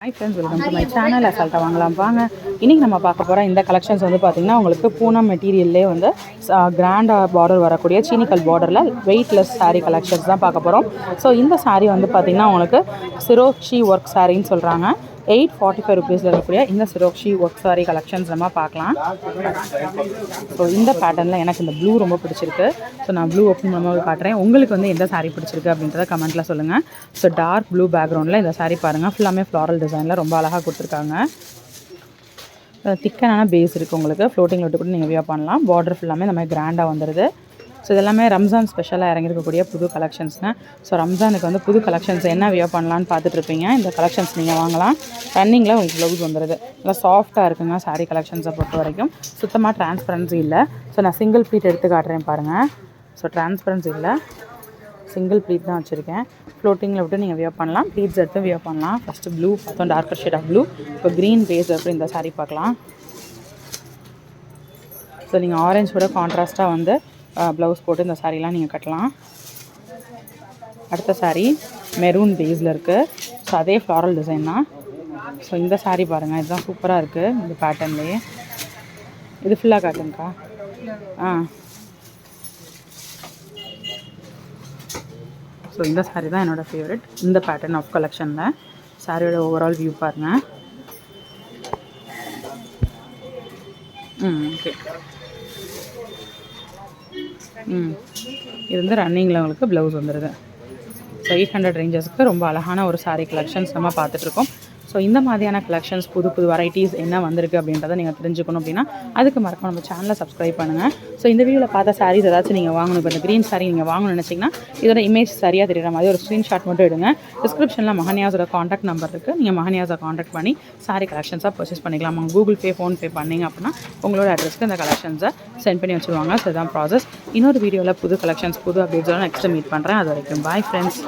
Hi friends, welcome to my channel. அசால்ட்டாக வாங்கலாம் வாங்க. இன்றைக்கி நம்ம பார்க்க போகிற இந்த கலெக்ஷன்ஸ் வந்து பார்த்திங்கன்னா உங்களுக்கு பூனம் மெட்டீரியல்லே வந்து கிராண்டாக பார்டர் வரக்கூடிய சீனிக்கல் பார்டரில் வெயிட்லெஸ் சாரீ கலெக்ஷன்ஸ் தான் பார்க்க போகிறோம். ஸோ இந்த சாரீ வந்து பார்த்திங்கன்னா உங்களுக்கு சிரோக்ஷி ஒர்க் சாரின்னு சொல்கிறாங்க. 845 ருபீஸில் இருக்கக்கூடிய இந்த சிரோக்ஷி ஒர்க் சாரீ கலெக்ஷன்ஸ் நம்ம பார்க்கலாம். ஸோ இந்த பேட்டர்னில் எனக்கு இந்த ப்ளூ ரொம்ப பிடிச்சிருக்கு. ஸோ நான் ப்ளூ ஓப்பன் பண்ணும்போது காட்டுறேன். உங்களுக்கு வந்து எந்த சாரீ பிடிச்சிருக்கு அப்படின்றத கமெண்ட்டில் சொல்லுங்கள். ஸோ டார்க் ப்ளூ பேக்ரவுண்டில் இந்த சாரீ பாருங்கள், ஃபுல்லாமே ஃப்ளாரல் டிசைனில் ரொம்ப அழகாக கொடுத்துருக்காங்க. திக்கனான பேஸ் இருக்குது உங்களுக்கு. ஃப்ளோட்டிங்கில் விட்டு கூட நீங்கள் வியர் பண்ணலாம். பார்டர் ஃபுல்லாமே இந்த மாதிரி கிராண்டாக வந்துடுது. ஸோ இதெல்லாமே ரம்ஜான் ஸ்பெஷலாக இறங்கியிருக்கக்கூடிய புது கலெக்ஷன்ஸ்ங்க. ஸோ ரம்ஜானுக்கு வந்து புது கலெக்ஷன்ஸ் என்ன வியர் பண்ணலான்னு பார்த்துட்ருப்பீங்க. இந்த கலெக்ஷன்ஸ் நீங்கள் வாங்கலாம். ரன்னிங்கில் உங்களுக்கு ப்ளவுஸ் வந்துடுது. நல்லா சாஃப்ட்டாக இருக்குங்க சாரீ கலெக்ஷன்ஸை பொறுத்த வரைக்கும். சுத்தமாக டிரான்ஸ்பரன்சி இல்லை. ஸோ நான் சிங்கிள் ப்ளீட் எடுத்து காட்டுறேன் பாருங்கள். ஸோ டிரான்ஸ்பரன்சி இல்லை, சிங்கிள் ப்ளீட் தான் வச்சுருக்கேன். ஃப்ளோட்டிங்கில் விட்டு நீங்கள் வியர் பண்ணலாம். ப்ளீட்ஸ் எடுத்து வியர் பண்ணலாம். ஃபஸ்ட்டு ப்ளூ பார்த்தோம், டார்க்கர் ஷேட் ஆஃப் ப்ளூ. இப்போ க்ரீன் பேஸ் அப்படி இந்த சாரீ பார்க்கலாம். ஸோ நீங்கள் ஆரஞ்சோட கான்ட்ராஸ்ட்டாக வந்து ப்ளவுஸ் போட்டு இந்த சாரீலாம் நீங்கள் கட்டலாம். அடுத்த சாரீ மெரூன் பேஸில் இருக்குது. ஸோ அதே ஃப்ளாரல் டிசைன் தான். ஸோ இந்த சாரீ பாருங்கள், இதுதான் சூப்பராக இருக்குது இந்த பேட்டர்ன்லேயே. இது ஃபுல்லாக காட்டுங்கக்கா. ஸோ இந்த சாரீ தான் என்னோடய ஃபேவரட். இந்த பேட்டர்ன் ஆஃப் கலெக்ஷனில் சாரியோட ஓவரால் வியூ பாருங்கள். ஓகே. இது வந்து ரன்னிங்கில் உங்களுக்கு ப்ளவுஸ் வந்துடுது. ஸோ 800 ரேஞ்சஸ்க்கு ரொம்ப அழகான ஒரு சாரீ கலெக்ஷன்ஸ் நம்ம பார்த்துட்ருக்கோம். ஸோ இந்த மாதிரியான கலெக்ஷன்ஸ் புது புது வெரைட்டிஸ் என்ன வந்திருக்கு அப்படின்றத நீங்கள் தெரிஞ்சுக்கணும் அப்படின்னா அதுக்கு மறக்காம நம்ம சேனலை சப்ஸ்கிரைப் பண்ணுங்கள். ஸோ இந்த வீடியோவில் பார்த்த சாரீஸ் ஏதாச்சும் நீங்கள் வாங்கணும், இப்போ இந்த க்ரீன் சாரீ நீங்கள் வாங்கணும்னு நினச்சிங்கன்னா இதோட இமேஜ் சரியாக தெரியுற மாதிரி ஒரு ஸ்க்ரீன்ஷாட் மட்டும் எடுங்க. டிஸ்கிரிப்ஷனில் மஹன்யாஸோட காண்டாக்ட் நம்பர் இருக்குது. நீங்கள் மஹன்யாஸை காண்டாக்ட் பண்ணி சாரீ கலெக்ஷன்ஸாக பர்ச்சேஸ் பண்ணிக்கலாம். அவங்க கூகுள் பே, ஃபோன்பே பண்ணிங்க அப்படின்னா உங்களோட அட்ரஸ்க்கு இந்த கலெக்ஷன்ஸை சென்ட் பண்ணி வச்சுருவாங்க. ஸோ இதுதான் ப்ராசஸ். இன்னொரு வீடியோவில் புது கலெக்ஷன்ஸ் புது அப்டேட்ஸோட நெக்ஸ்ட்டு மீட் பண்ணுறேன். அது வரைக்கும் பாய் ஃப்ரெண்ட்ஸ்.